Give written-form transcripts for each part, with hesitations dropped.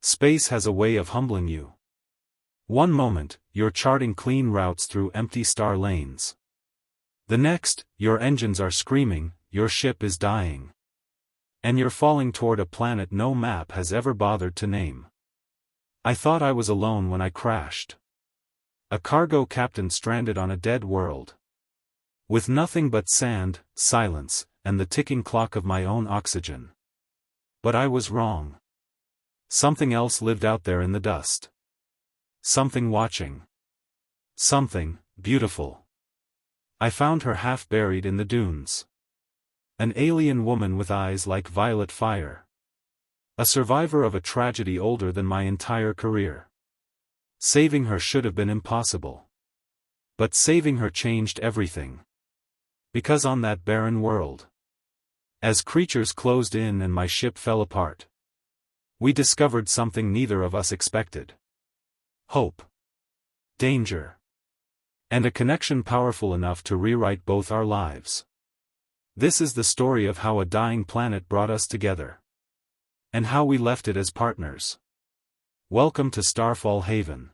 Space has a way of humbling you. One moment, you're charting clean routes through empty star lanes. The next, your engines are screaming, your ship is dying. And you're falling toward a planet no map has ever bothered to name. I thought I was alone when I crashed. A cargo captain stranded on a dead world. With nothing but sand, silence, and the ticking clock of my own oxygen. But I was wrong. Something else lived out there in the dust. Something watching. Something beautiful. I found her half buried in the dunes. An alien woman with eyes like violet fire. A survivor of a tragedy older than my entire career. Saving her should have been impossible. But saving her changed everything. Because on that barren world, as creatures closed in and my ship fell apart, we discovered something neither of us expected. Hope. Danger. And a connection powerful enough to rewrite both our lives. This is the story of how a dying planet brought us together. And how we left it as partners. Welcome to Starfall Haven.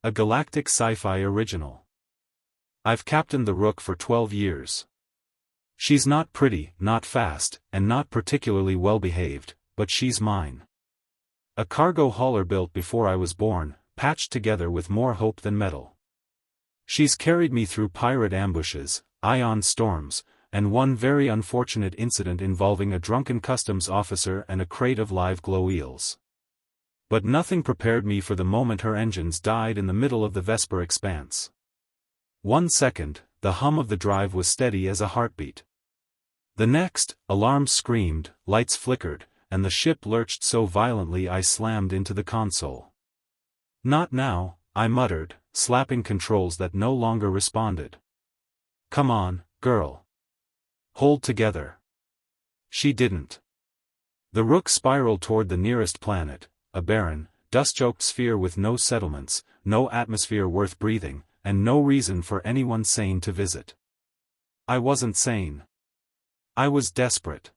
A Galactic sci-fi original. I've captained the Rook for 12 years. She's not pretty, not fast, and not particularly well-behaved, but she's mine. A cargo hauler built before I was born, patched together with more hope than metal. She's carried me through pirate ambushes, ion storms, and one very unfortunate incident involving a drunken customs officer and a crate of live glow eels. But nothing prepared me for the moment her engines died in the middle of the Vesper expanse. 1 second, the hum of the drive was steady as a heartbeat. The next, alarms screamed, lights flickered, and the ship lurched so violently I slammed into the console. Not now, I muttered, slapping controls that no longer responded. Come on, girl. Hold together. She didn't. The Rook spiraled toward the nearest planet, a barren, dust-choked sphere with no settlements, no atmosphere worth breathing, and no reason for anyone sane to visit. I wasn't sane. I was desperate.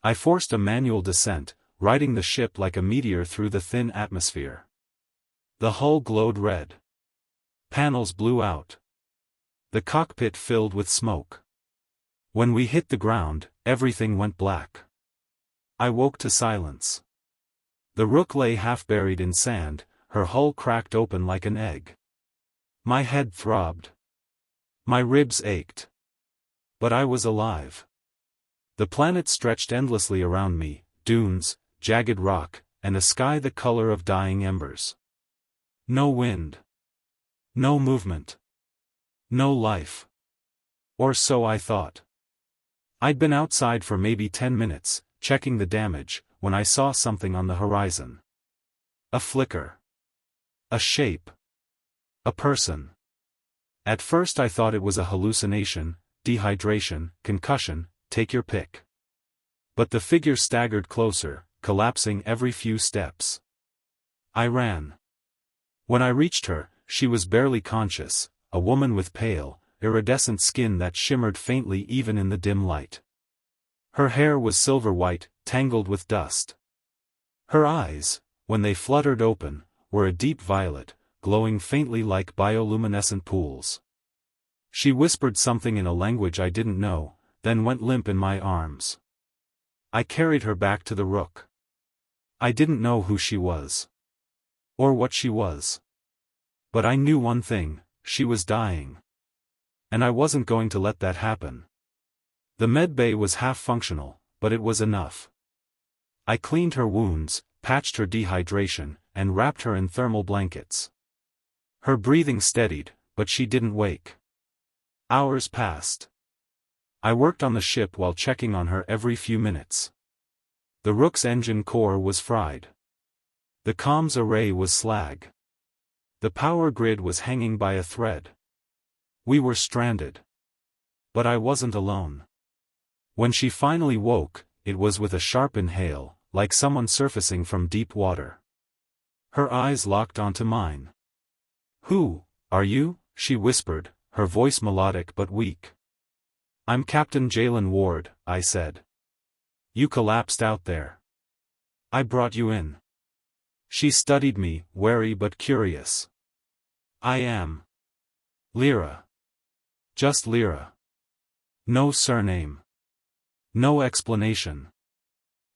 I forced a manual descent, riding the ship like a meteor through the thin atmosphere. The hull glowed red. Panels blew out. The cockpit filled with smoke. When we hit the ground, everything went black. I woke to silence. The Rook lay half buried in sand, her hull cracked open like an egg. My head throbbed. My ribs ached. But I was alive. The planet stretched endlessly around me, dunes, jagged rock, and a sky the color of dying embers. No wind. No movement. No life. Or so I thought. I'd been outside for maybe 10 minutes, checking the damage, when I saw something on the horizon. A flicker. A shape. A person. At first I thought it was a hallucination, dehydration, concussion, take your pick. But the figure staggered closer, collapsing every few steps. I ran. When I reached her, she was barely conscious, a woman with pale, iridescent skin that shimmered faintly even in the dim light. Her hair was silver white, tangled with dust. Her eyes, when they fluttered open, were a deep violet, glowing faintly like bioluminescent pools. She whispered something in a language I didn't know, then went limp in my arms. I carried her back to the Rook. I didn't know who she was. Or what she was. But I knew one thing, she was dying. And I wasn't going to let that happen. The medbay was half functional, but it was enough. I cleaned her wounds, patched her dehydration, and wrapped her in thermal blankets. Her breathing steadied, but she didn't wake. Hours passed. I worked on the ship while checking on her every few minutes. The Rook's engine core was fried. The comms array was slag. The power grid was hanging by a thread. We were stranded. But I wasn't alone. When she finally woke, it was with a sharp inhale, like someone surfacing from deep water. Her eyes locked onto mine. "Who are you?" she whispered, her voice melodic but weak. "I'm Captain Jalen Ward," I said. "You collapsed out there. I brought you in. She studied me, wary but curious. I am Lira. Just Lira. No surname. No explanation.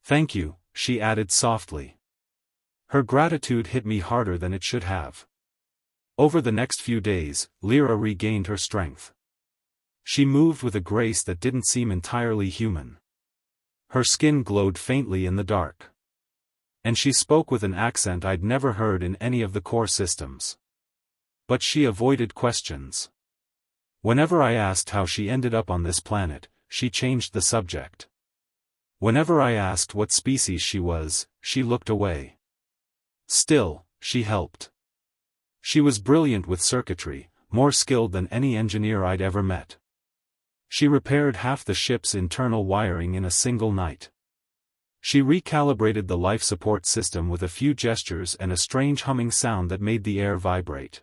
Thank you, she added softly. Her gratitude hit me harder than it should have. Over the next few days, Lira regained her strength. She moved with a grace that didn't seem entirely human. Her skin glowed faintly in the dark. And she spoke with an accent I'd never heard in any of the core systems. But she avoided questions. Whenever I asked how she ended up on this planet, she changed the subject. Whenever I asked what species she was, she looked away. Still, she helped. She was brilliant with circuitry, more skilled than any engineer I'd ever met. She repaired half the ship's internal wiring in a single night. She recalibrated the life support system with a few gestures and a strange humming sound that made the air vibrate.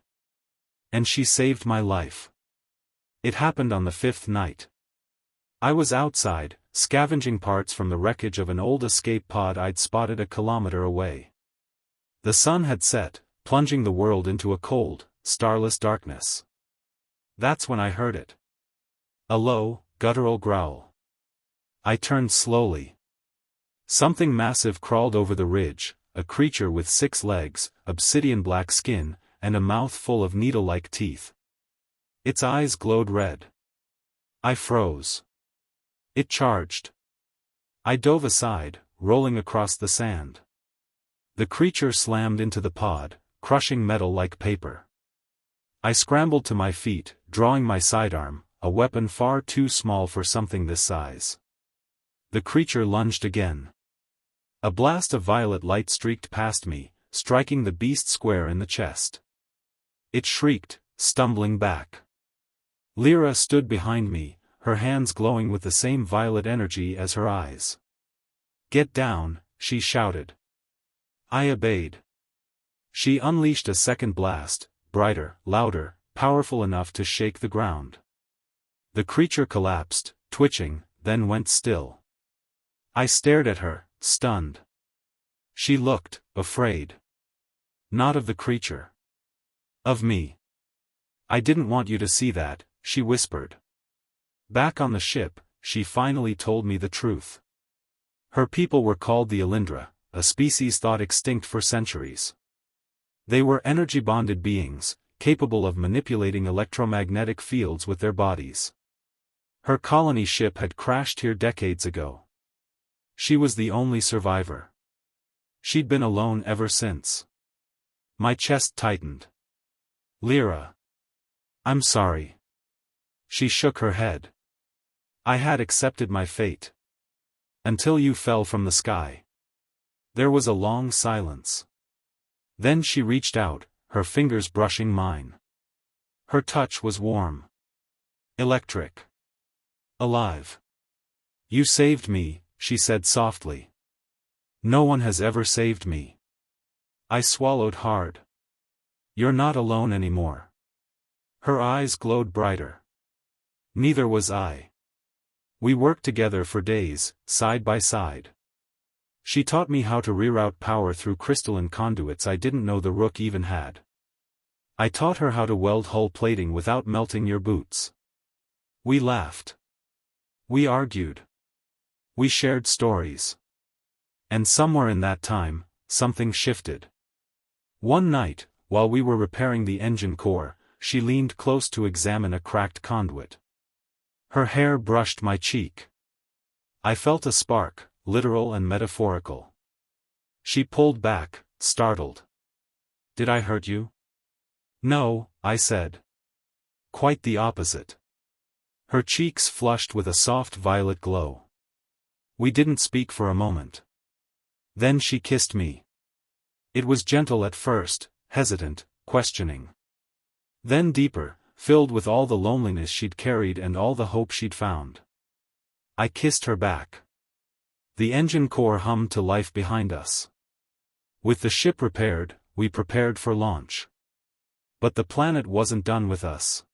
And she saved my life. It happened on the 5th night. I was outside, scavenging parts from the wreckage of an old escape pod I'd spotted a kilometer away. The sun had set, plunging the world into a cold, starless darkness. That's when I heard it. A low, guttural growl. I turned slowly. Something massive crawled over the ridge, a creature with 6 legs, obsidian-black skin, and a mouth full of needle-like teeth. Its eyes glowed red. I froze. It charged. I dove aside, rolling across the sand. The creature slammed into the pod, crushing metal like paper. I scrambled to my feet, drawing my sidearm, a weapon far too small for something this size. The creature lunged again. A blast of violet light streaked past me, striking the beast square in the chest. It shrieked, stumbling back. Lira stood behind me, her hands glowing with the same violet energy as her eyes. "Get down," she shouted. I obeyed. She unleashed a second blast, brighter, louder, powerful enough to shake the ground. The creature collapsed, twitching, then went still. I stared at her, stunned. She looked, afraid. Not of the creature. Of me. "I didn't want you to see that," she whispered. Back on the ship, she finally told me the truth. Her people were called the Alindra, a species thought extinct for centuries. They were energy-bonded beings, capable of manipulating electromagnetic fields with their bodies. Her colony ship had crashed here decades ago. She was the only survivor. She'd been alone ever since. My chest tightened. "Lira. I'm sorry." She shook her head. "I had accepted my fate. Until you fell from the sky." There was a long silence. Then she reached out, her fingers brushing mine. Her touch was warm. Electric. Alive. "You saved me," she said softly. "No one has ever saved me." I swallowed hard. "You're not alone anymore." Her eyes glowed brighter. Neither was I. We worked together for days, side by side. She taught me how to reroute power through crystalline conduits I didn't know the Rook even had. I taught her how to weld hull plating without melting your boots. We laughed. We argued. We shared stories. And somewhere in that time, something shifted. One night, while we were repairing the engine core, she leaned close to examine a cracked conduit. Her hair brushed my cheek. I felt a spark, literal and metaphorical. She pulled back, startled. "Did I hurt you?" "No," I said. "Quite the opposite." Her cheeks flushed with a soft violet glow. We didn't speak for a moment. Then she kissed me. It was gentle at first, hesitant, questioning. Then deeper, filled with all the loneliness she'd carried and all the hope she'd found. I kissed her back. The engine core hummed to life behind us. With the ship repaired, we prepared for launch. But the planet wasn't done with us.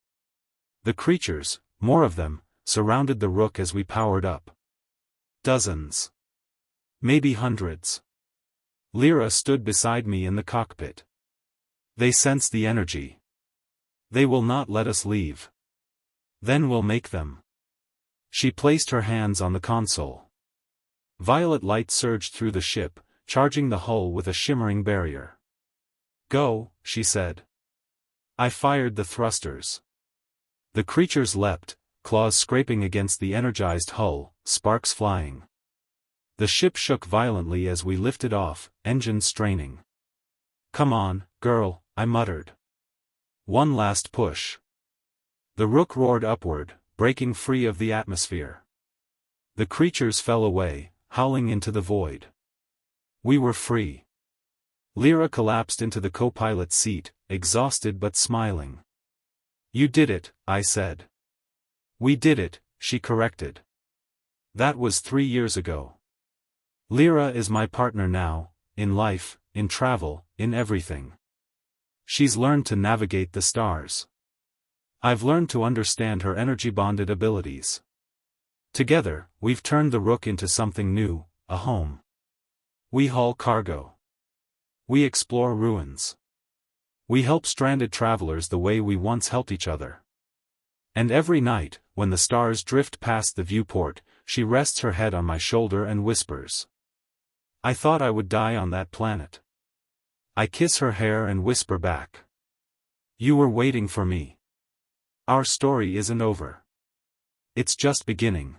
The creatures, more of them, surrounded the Rook as we powered up. Dozens. Maybe hundreds. Lira stood beside me in the cockpit. They sense the energy. They will not let us leave. Then we'll make them. She placed her hands on the console. Violet light surged through the ship, charging the hull with a shimmering barrier. Go, she said. I fired the thrusters. The creatures leapt, claws scraping against the energized hull, sparks flying. The ship shook violently as we lifted off, engines straining. Come on, girl, I muttered. One last push. The Rook roared upward, breaking free of the atmosphere. The creatures fell away, howling into the void. We were free. Lira collapsed into the co-pilot's seat, exhausted but smiling. You did it, I said. We did it, she corrected. That was 3 years ago. Lira is my partner now, in life, in travel, in everything. She's learned to navigate the stars. I've learned to understand her energy-bonded abilities. Together, we've turned the Rook into something new, a home. We haul cargo. We explore ruins. We help stranded travelers the way we once helped each other. And every night, when the stars drift past the viewport, she rests her head on my shoulder and whispers. I thought I would die on that planet. I kiss her hair and whisper back. You were waiting for me. Our story isn't over. It's just beginning.